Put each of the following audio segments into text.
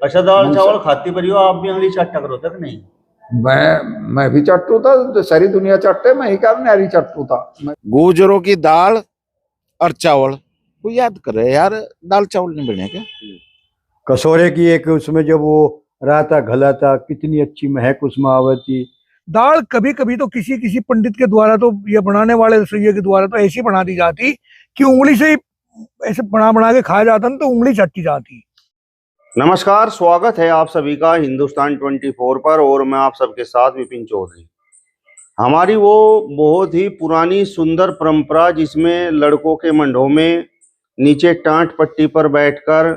अच्छा, दाल चावल खाती पर हो आप भी अंगली चट्टा करो तक नहीं? मैं भी चट्टू था, तो सारी दुनिया चट्टे, मैं ही क्या नारी चट्टू था। गुजरों की दाल और चावल को याद करे यार, दाल चावल नहीं बने क्या? कसौरे की एक उसमें जब वो रहता घला था, कितनी अच्छी महक उसमें आवती। दाल कभी कभी तो किसी किसी पंडित के द्वारा तो ये बनाने वाले रसोइये के द्वारा तो ऐसी बना दी जाती कि उंगली से ही ऐसे बना बना के खाया जाता ना, तो उंगली चटती जाती। नमस्कार, स्वागत है आप सभी का हिंदुस्तान 24 पर और मैं आप सबके साथ विपिन चौधरी। हमारी वो बहुत ही पुरानी सुंदर परंपरा जिसमें लड़कों के मंडों में नीचे टाट पट्टी पर बैठकर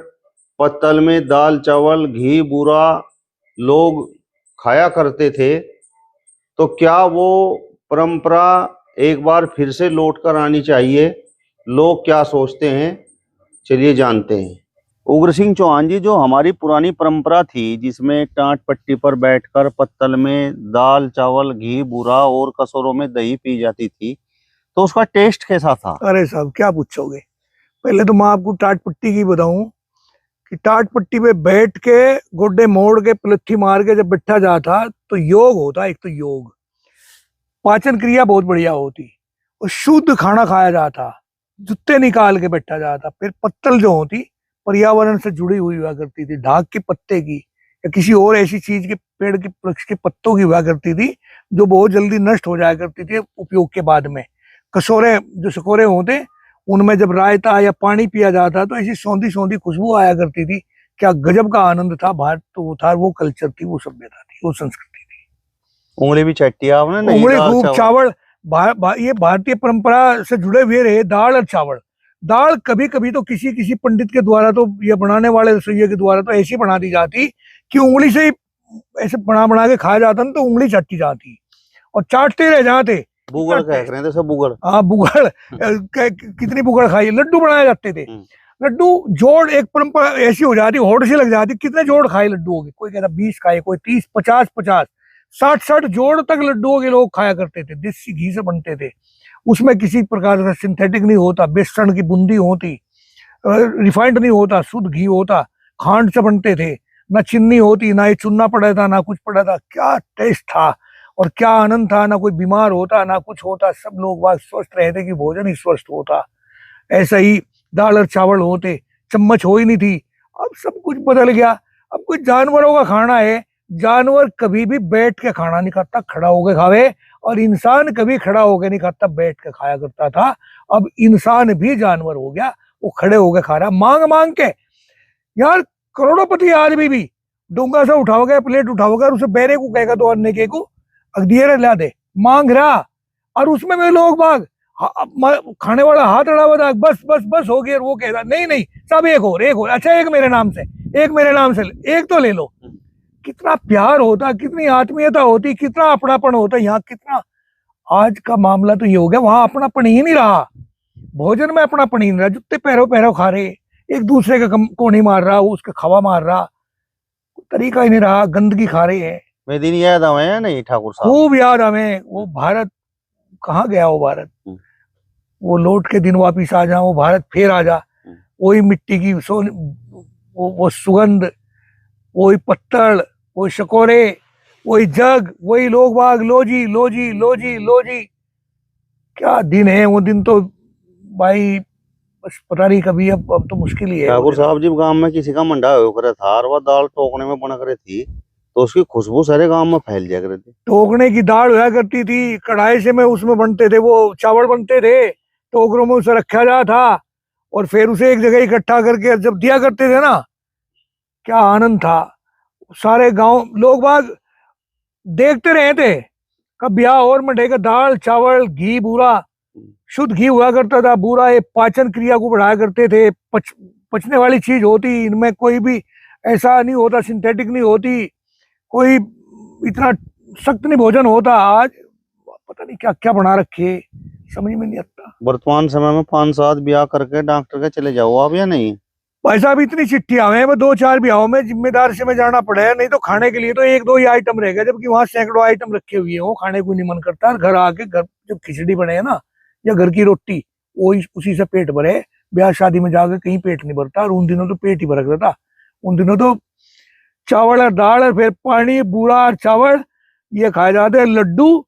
पत्तल में दाल चावल घी बूरा लोग खाया करते थे, तो क्या वो परंपरा एक बार फिर से लौट कर आनी चाहिए? लोग क्या सोचते हैं, चलिए जानते हैं। उग्र सिंह चौहान जी, जो हमारी पुरानी परंपरा थी जिसमें टाट पट्टी पर बैठकर पत्तल में दाल चावल घी बूरा और कसौरों में दही पी जाती थी, तो उसका टेस्ट कैसा था? अरे साहब क्या पूछोगे, पहले तो मैं आपको टाट पट्टी की बताऊं कि टाट पट्टी पे बैठ के गोड्डे मोड़ के पलथी मार के जब बैठा जाता तो योग होता। एक तो योग, पाचन क्रिया बहुत बढ़िया होती और शुद्ध खाना खाया जाता, जूते निकाल के बैठा जाता। फिर पत्तल जो होती पर्यावरण से जुड़ी हुई हुआ करती थी, ढाक के पत्ते की या किसी और ऐसी चीज के पेड़ के वृक्ष के पत्तों की हुआ करती थी जो बहुत जल्दी नष्ट हो जाया करती थी उपयोग के बाद में। कसौरे जो सकोरे होते उनमें जब रायता या पानी पिया जाता तो ऐसी सौंधी सौंधी खुशबू आया करती थी। क्या गजब का आनंद था। भारत तो वो था, वो कल्चर थी, वो सभ्यता थी, वो संस्कृति थी। उंगली भी चट्टी आपने? नहीं, उंगली दाल खूब चावल ये भारतीय परंपरा से जुड़े हुए रहे। दाल और चावल, दाल कभी कभी तो किसी किसी पंडित के द्वारा तो ये बनाने वाले रसोइये के द्वारा तो ऐसी बना दी जाती कि उंगली से ही ऐसे बना बना के खाया जाता ना, तो उंगली चटती जाती और चाटते रह जाते। बुगड़ कह रहे थे सब, बुगड़। हाँ बुगड़ कितनी बुगड़ खाई। लड्डू बनाए जाते थे, लड्डू जोड़ एक परंपरा ऐसी हो जाती, होड़ से लग जाती। कितने जोड़ खाए लड्डुओं के? कोई कहता 20 खाए, कोई 30, 50, 60 जोड़ तक लड्डुओं के लोग खाया करते थे। देसी घी से बनते थे, उसमें किसी प्रकार का सिंथेटिक नहीं होता, बेसन की बूंदी होती, रिफाइंड नहीं होता, शुद्ध घी होता, खांड से बनते थे, ना चीनी होती, ना ये चुनना पड़ा था, ना कुछ पड़ा था। क्या टेस्ट था और क्या आनंद था। ना कोई बीमार होता ना कुछ होता, सब लोग बात स्वस्थ रहते कि भोजन ही स्वस्थ होता। ऐसा ही दाल और चावल होते, चम्मच हो ही नहीं थी। अब सब कुछ बदल गया। अब कुछ जानवरों का खाना है, जानवर कभी भी बैठ के खाना नहीं खाता, खड़ा होकर खावे। और इंसान कभी खड़ा होकर नहीं खाता, बैठ के खाया करता था। अब इंसान भी जानवर हो गया, वो खड़े होकर खा रहा मांग मांग के। यार करोड़ों आदमी भी डोंगा से उठाओगे, प्लेट उठाओगे और उसे बैरे को कहेगा तो अन्य के को अगदियर ला दे, मांग रहा। और उसमें में लोग बाग खाने वाला हाथ अड़ा हुआ था, बस बस बस हो गया। वो कहता नहीं नहीं सब एक और। अच्छा एक मेरे नाम से, एक मेरे नाम से, एक तो ले लो। कितना प्यार होता, कितनी आत्मीयता होती, कितना अपनापन होता। यहाँ कितना आज का मामला तो ये हो गया, वहां अपनापन ही नहीं रहा। भोजन में अपनापन ही नहीं रहा। जुत्ते पैरों पैरों खा रहे, एक दूसरे का को नहीं मार रहा, वो उसका खवा मार रहा, तरीका ही नहीं रहा। गंदगी खा रहे हैं। वे दिन याद आवे या नहीं ठाकुर साहब? खूब याद हमें। वो भारत कहाँ गया वो भारत? वो लौट के दिन वापिस आ जा, वो भारत फिर आ जा। वही मिट्टी की वो सुगंध, वही पत्तल, वही शकोरे, वही जग, वही लोग बाग, लो जी लो जी लो जी लो जी। क्या दिन है वो दिन तो भाई, बस पता नहीं कभी। अब तो मुश्किल ही है। ठाकुर साहब जी, गांव में किसी का मंडा हो करे था और वह दाल टोकने में बना करे थी, तो उसकी खुशबू सारे गांव में फैल जाया करती थी। टोकने की दाल हुआ करती थी, कढ़ाई से में उसमें बनते थे, वो चावल बनते थे, टोकरों में उसे रखा जाता था और फिर उसे एक जगह इकट्ठा करके जब दिया करते थे ना, क्या आनंद था। सारे गांव लोग बाग देखते रहे थे कब ब्याह और मंडे का दाल चावल घी बूरा, शुद्ध घी हुआ करता था। बूरा ये पाचन क्रिया को बढ़ाया करते थे, पचने वाली चीज होती। इनमें कोई भी ऐसा नहीं होता, सिंथेटिक नहीं होती, कोई इतना सख्त नहीं भोजन होता। आज पता नहीं क्या क्या बना रखे, समझ में नहीं आता। वर्तमान समय में 5-7 ब्याह करके डॉक्टर के चले जाओ आप या नहीं? भाई साहब इतनी चिट्ठी आवे हैं, 2-4 ब्याहों में जिम्मेदार से में जाना पड़े। नहीं तो खाने के लिए तो 1-2 ही आइटम रह गए, जबकि वहां सैकड़ों आइटम रखे हुए हैं। वो खाने को नहीं मन करता। घर आके घर जब खिचड़ी बने है ना, या घर की रोटी, वही उसी से पेट भरे। ब्याह शादी में जाकर कहीं पेट नहीं भरता। और उन दिनों तो पेट ही भरक रहता। उन दिनों तो चावल और दाल और फिर पानी, बूढ़ा और चावल, ये खाए जाते हैं। लड्डू,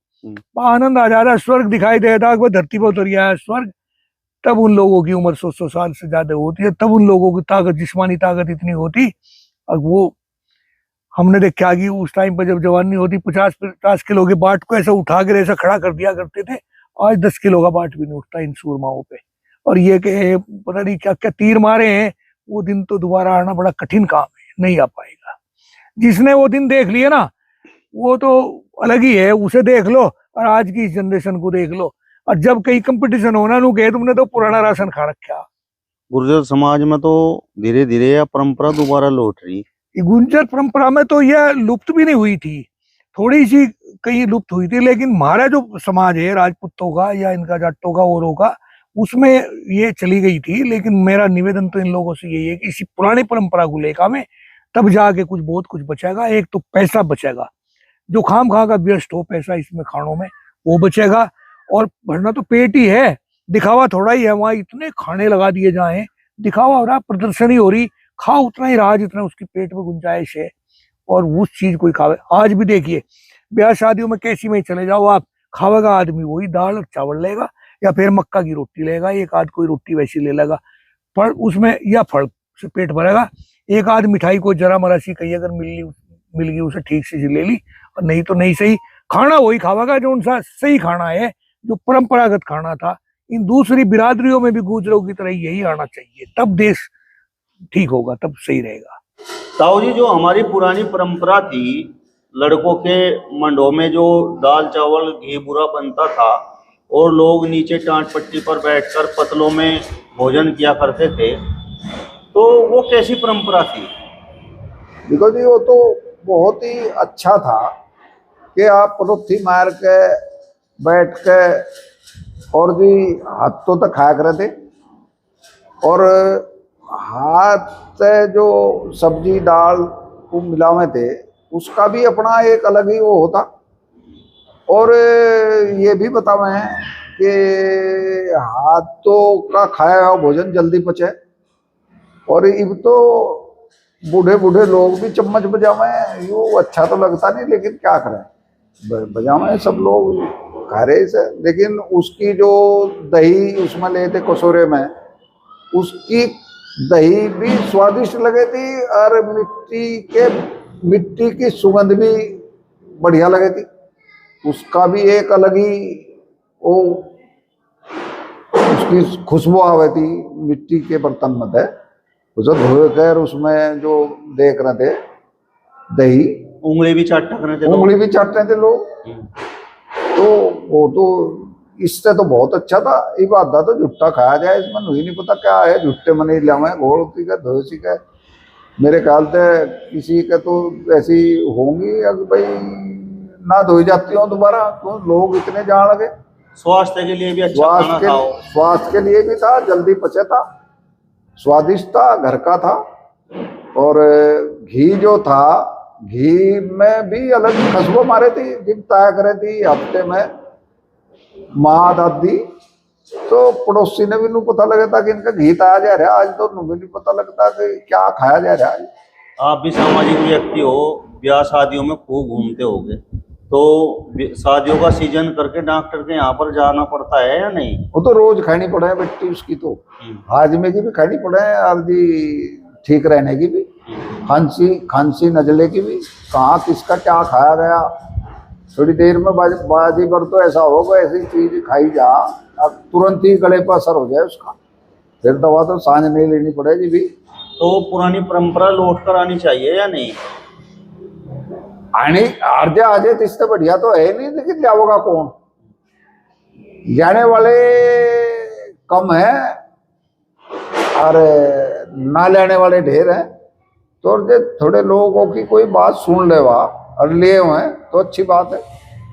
आनंद आ जाता है, स्वर्ग दिखाई देता है, धरती पर उतर गया है स्वर्ग। तब उन लोगों की उम्र 100 साल से ज्यादा होती है, तब उन लोगों की ताकत, जिस्मानी ताकत इतनी होती। और वो हमने देखा कि उस टाइम पर जब जवानी होती, 50 किलो के बाट को ऐसा उठा कर ऐसा खड़ा कर दिया करते थे। आज 10 किलो का बाट भी नहीं उठता इन सूरमाओं पे। और ये कि पता नहीं क्या क्या तीर मारे हैं, वो दिन तो दोबारा आना बड़ा कठिन काम है, नहीं आ पाएगा। जिसने वो दिन देख लिए ना, वो तो अलग ही है, उसे देख लो और आज की जनरेशन को देख लो। और जब कहीं कंपटीशन होना नु गए, तुमने तो पुराना राशन खा रखा। गुर्जर समाज में तो धीरे धीरे यह परंपरा दोबारा लौट रही। ये गुर्जर परंपरा में तो यह लुप्त भी नहीं हुई थी, थोड़ी सी कहीं लुप्त हुई थी, लेकिन हमारा जो समाज है राजपूतों का या इनका जाटों का औरों का, उसमें ये चली गई थी। लेकिन मेरा निवेदन तो इन लोगों से यही है कि इसी पुरानी परंपरा को लेकर में तब जाके कुछ बहुत कुछ बचेगा। एक तो पैसा बचेगा, जो खाम खा का व्यस्त हो पैसा इसमें खानों में, वो बचेगा। और भरना तो पेट ही है, दिखावा थोड़ा ही है। वहां इतने खाने लगा दिए जाए, दिखावा हो रहा, प्रदर्शनी हो रही, खाओ उतना ही रहा जितना उसकी पेट में गुंजाइश है, और उस चीज कोई खावे। आज भी देखिए ब्याह शादियों में कैसी में चले जाओ आप, खावेगा आदमी वही दाल और चावल लेगा, या फिर मक्का की रोटी लेगा, एक आध कोई रोटी वैसी ले लेगा, पर उसमें या फल से पेट भरेगा। एक आध मिठाई को जरा मरा सी कही अगर मिल गई उसे ठीक से ले ली, और नहीं तो नहीं सही। खाना वही खावेगा जो उनका सही खाना है, जो परंपरागत खाना था। इन दूसरी बिरादरियों में भी गुजरों की तरह यही आना चाहिए, तब देश ठीक होगा, तब सही रहेगा। ताऊ जी, जो हमारी पुरानी परंपरा थी, लड़कों के मंडों में जो दाल चावल घी बुरा बनता था और लोग नीचे टाट पट्टी पर बैठकर पतलों में भोजन किया करते थे, तो वो कैसी परंपरा थी? देखो जी, वो तो बहुत ही अच्छा था कि आप रोटी मार के बैठ के और जी हाथों तक खाया करे थे। और हाथ से जो सब्जी दाल को मिलावे थे, उसका भी अपना एक अलग ही वो होता। और ये भी बतावे कि हाथों का खाया हुआ भोजन जल्दी पचे। और अब तो बूढ़े बूढ़े लोग भी चम्मच बजावे, यो अच्छा तो लगता नहीं, लेकिन क्या करें, बजावे सब लोग खा रहे से। लेकिन उसकी जो दही उसमें ले थे कटोरे में, उसकी दही भी स्वादिष्ट लगे थी, और मिट्टी की सुगंध भी बढ़िया लगे थी। उसका भी एक अलग ही वो उसकी खुशबू आवे थी मिट्टी के बर्तन में थे, उसे धोए कर उसमें जो देख रहे थे दही, उंगली भी चाटते थे, उंगली भी चाटते थे लोग। तो वो तो इससे तो बहुत अच्छा था। ये बात था तो झुट्टा खाया जाए, इसमें नहीं पता क्या है, झुट्टे में नहीं लावे घोल का धोसी का। मेरे ख्याल से किसी के तो ऐसी होंगी अगर भाई ना धोई जाती हो दोबारा, तो लोग इतने जान लगे। स्वास्थ्य के लिए भी अच्छा खाना खाओ। स्वास्थ्य के लिए भी था, जल्दी पचे था, स्वादिष्ट था, घर का था। और घी जो था, घी में भी अलग खुशबू मारे थी, जिम तय करे थी हफ्ते में माँ दादी, तो पड़ोसी ने भी नहीं पता लगा था कि इनका घी ताया जा रहा है। आज तो भी नहीं पता लगता कि क्या खाया जा रहा है। आप भी सामाजिक व्यक्ति हो, ब्याह शादियों में खूब घूमते होगे, तो शादियों का सीजन करके डॉक्टर के यहाँ पर जाना पड़ता है या नहीं? वो तो रोज खानी पड़े बेटी उसकी, तो हाजमे की भी खानी पड़े और जी ठीक रहने की भी, खांसी नजले की भी। कहाँ किसका क्या खाया गया, थोड़ी देर में बाजी पर तो ऐसा होगा, ऐसी चीज खाई जा अब तुरंत ही गले पर असर हो जाए उसका, फिर दवा तो सांझ नहीं लेनी पड़ेगी भी। तो पुरानी परंपरा लौट कर आनी चाहिए या नहीं? आने आर्जे आजे तो इससे बढ़िया तो है नहीं, लेकिन जाओगा कौन, जाने वाले कम है और ना लेने वाले ढेर हैं। तो थोड़े लोगों की कोई बात सुन ले और लिए हुए तो अच्छी बात है।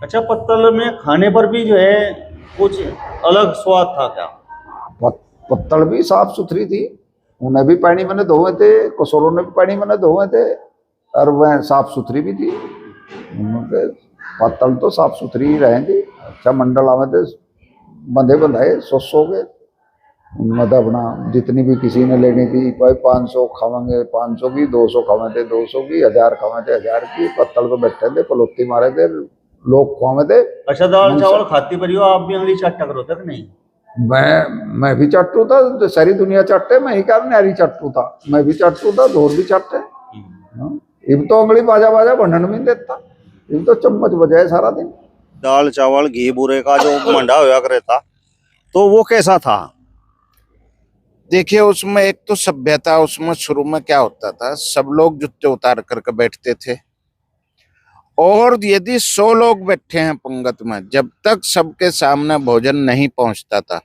अच्छा, पत्तल में खाने पर भी जो है कुछ अलग स्वाद था क्या? पत्तल भी साफ सुथरी थी, उन्हें भी पानी मैंने धोए थे, कसौरों ने भी पानी मैंने धोए थे, और वह साफ सुथरी भी थी। उनके पत्तल तो साफ सुथरी ही रहेंगी। अच्छा मंडल आवे थे, बंधे बंधाए, 100 के मतलब अपना जितनी भी किसी ने लेनी थी, भाई 500 खावेंगे 500 की, 200 खावे थे 200 की, 1000 खावे थे 1000 की, पत्तल पे बैठे थे, पलोती मारे थे, लोग खुआवे थे। अच्छा, दाल चावल खाती पर हो आप भी अंगली चट्टा करो तक नहीं? मैं भी चट्टू था, तो सारी दुनिया चट्टे, मैं ही क्या नारी चट्टू था, मैं भी चट्टू था, दूर भी चट्टे। हाँ, इब तो उंगली बाजा बाजा बनन भी नहीं देता, इब तो चम्मच बजाए सारा दिन। दाल चावल घी बूरे का जो मंडा होया करे था, तो वो कैसा था? देखिए उसमें एक तो सभ्यता, उसमें शुरू में क्या होता था, सब लोग जूते उतार करके बैठते थे, और यदि 100 लोग बैठे हैं पंगत में, जब तक सबके सामने भोजन नहीं पहुंचता था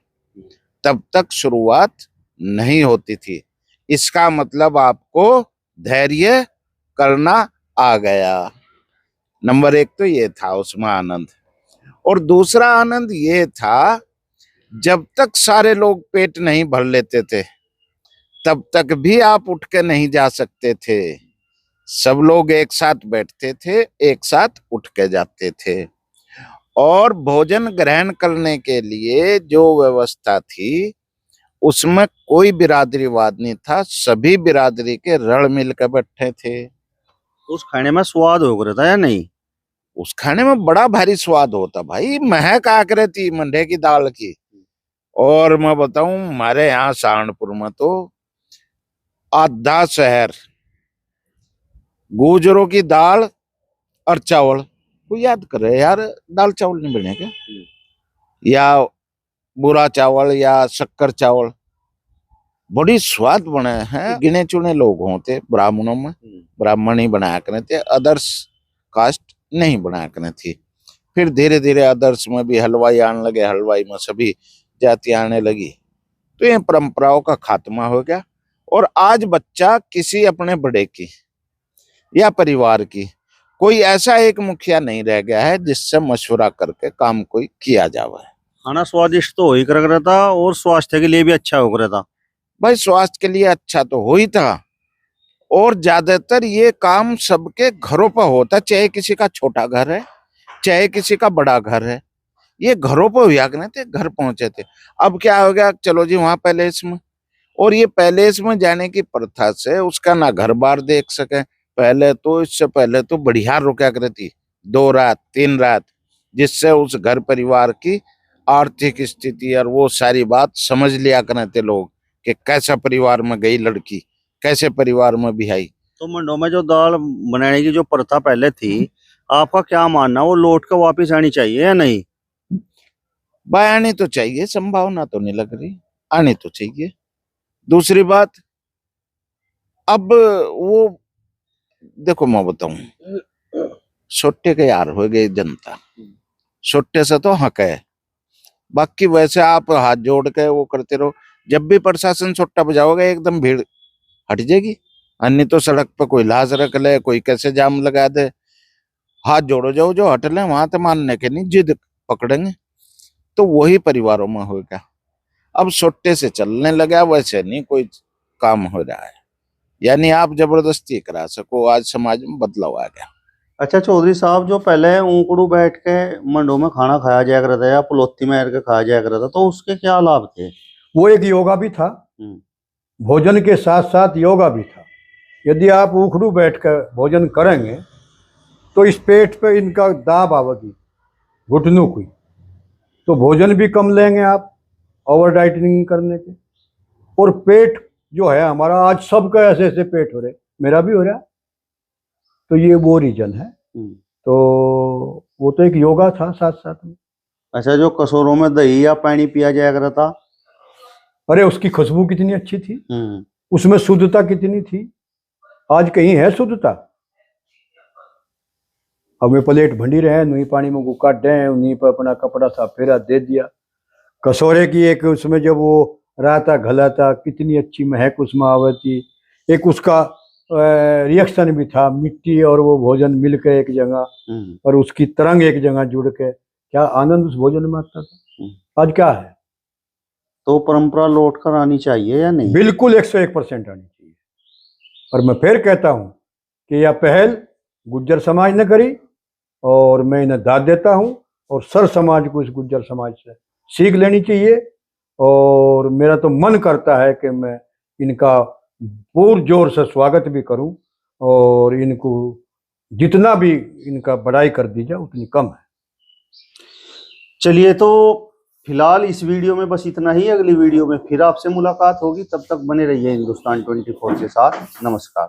तब तक शुरुआत नहीं होती थी। इसका मतलब आपको धैर्य करना आ गया। नंबर 1 तो ये था उसमें आनंद। और दूसरा आनंद ये था, जब तक सारे लोग पेट नहीं भर लेते थे तब तक भी आप उठ के नहीं जा सकते थे। सब लोग एक साथ बैठते थे, एक साथ उठ के जाते थे, और भोजन ग्रहण करने के लिए जो व्यवस्था थी उसमें कोई बिरादरीवाद नहीं था, सभी बिरादरी के रल मिल के बैठे थे। उस खाने में स्वाद हो रहा था या नहीं? उस खाने में बड़ा भारी स्वाद होता भाई, महक आक रही थी मंडे की दाल की। और मैं बताऊं, हमारे यहाँ सहारनपुर में तो आधा शहर गुजरों की दाल और चावल को याद करे यार, दाल चावल नहीं बने क्या, या बुरा चावल या शक्कर चावल, बड़ी स्वाद बने हैं। गिने चुने लोग होते ब्राह्मणों में, ब्राह्मण ही बनाया करने थे, अदर्स कास्ट नहीं बनाया करने थी। फिर धीरे धीरे अदर्स में भी हलवाई आने लगे, हलवाई में सभी जातियां आने लगी, तो ये परंपराओं का खात्मा हो गया। और आज बच्चा किसी अपने बड़े की या परिवार की कोई ऐसा एक मुखिया नहीं रह गया है जिससे मशवरा करके काम कोई किया जावे। खाना स्वादिष्ट तो हो ही कर रहा था, और स्वास्थ्य के लिए भी अच्छा हो रहा था। भाई स्वास्थ्य के लिए अच्छा तो हो ही था, और ज्यादातर ये काम सबके घरों पर होता, चाहे किसी का छोटा घर है चाहे किसी का बड़ा घर है, ये घरों पर हुआ करने थे, घर पहुंचे थे। अब क्या हो गया, चलो जी वहां पैलेस में, और ये पैलेस में जाने की प्रथा से उसका ना घर बार देख सके। पहले तो, इससे पहले तो बढ़िया रुका करती थी 2 रात 3 रात, जिससे उस घर परिवार की आर्थिक स्थिति और वो सारी बात समझ लिया करते लोग कि कैसा परिवार में गई लड़की, कैसे परिवार में भी आई। तो मंडो में जो दाल बनाने की जो प्रथा पहले थी, आपका क्या मानना, वो लौट कर वापिस आनी चाहिए या नहीं? भाई आनी तो चाहिए, संभावना तो नहीं लग रही, आनी तो चाहिए। दूसरी बात, अब वो देखो मैं बताऊं, सोटे के यार हो गई जनता, सोटे से तो हक है, बाकी वैसे आप हाथ जोड़ के वो करते रहो, जब भी प्रशासन सोटा बजाओगे एकदम भीड़ हट जाएगी। अन्य तो सड़क पर कोई लाश रख ले, कोई कैसे जाम लगा दे, हाथ जोड़ो जाओ, जो हट ले वहां तो मानने के नहीं, जिद पकड़ेंगे। तो वही परिवारों में होगा। अब सोटे से चलने लगा, वैसे नहीं कोई काम हो रहा है, यानी आप जबरदस्ती करा सको, आज समाज में बदलाव आ गया। अच्छा चौधरी साहब, जो पहले ऊंकड़ू बैठ के मंडो में खाना खाया जाया करता था या पलोती में बैठ के खाया जाया करता था, तो उसके क्या लाभ थे? वो एक योगा भी था, भोजन के साथ साथ योगा भी था। यदि आप उखड़ू बैठकर भोजन करेंगे तो इस पेट पे इनका दाब आवेगी, घुटनों की, तो भोजन भी कम लेंगे आप ओवर डाइटिंग करने के। और पेट जो है हमारा, आज सबका ऐसे ऐसे पेट हो रहे, मेरा भी हो रहा, तो ये वो रीजन है। तो वो तो एक योगा था साथ साथ में। अच्छा, जो कसौरों में दही या पानी पिया जाया करता था, अरे उसकी खुशबू कितनी अच्छी थी, उसमें शुद्धता कितनी थी, आज कहीं है शुद्धता? हमें प्लेट भंडी रहे, नहीं पानी में गुक्का दें, उन्हीं पर अपना कपड़ा सा फेरा दे दिया। कसौरे की एक उसमें जब वो रहता घलाता, कितनी अच्छी महक उसमें आवती। एक उसका रिएक्शन भी था, मिट्टी और वो भोजन मिलकर एक जगह, और उसकी तरंग एक जगह जुड़ के, क्या आनंद उस भोजन में आता था। आज क्या है? तो परंपरा लौट कर आनी चाहिए या नहीं? बिल्कुल 101% आनी चाहिए। और मैं फिर कहता हूँ कि यह पहल गुज्जर समाज ने करी, और मैं इन्हें दाद देता हूँ, और सर समाज को इस गुज्जर समाज से सीख लेनी चाहिए। और मेरा तो मन करता है कि मैं इनका पुरजोर से स्वागत भी करूं, और इनको जितना भी इनका बड़ाई कर दी जाए उतनी कम है। चलिए, तो फिलहाल इस वीडियो में बस इतना ही। अगली वीडियो में फिर आपसे मुलाकात होगी, तब तक बने रहिए हिंदुस्तान 24 के साथ। नमस्कार।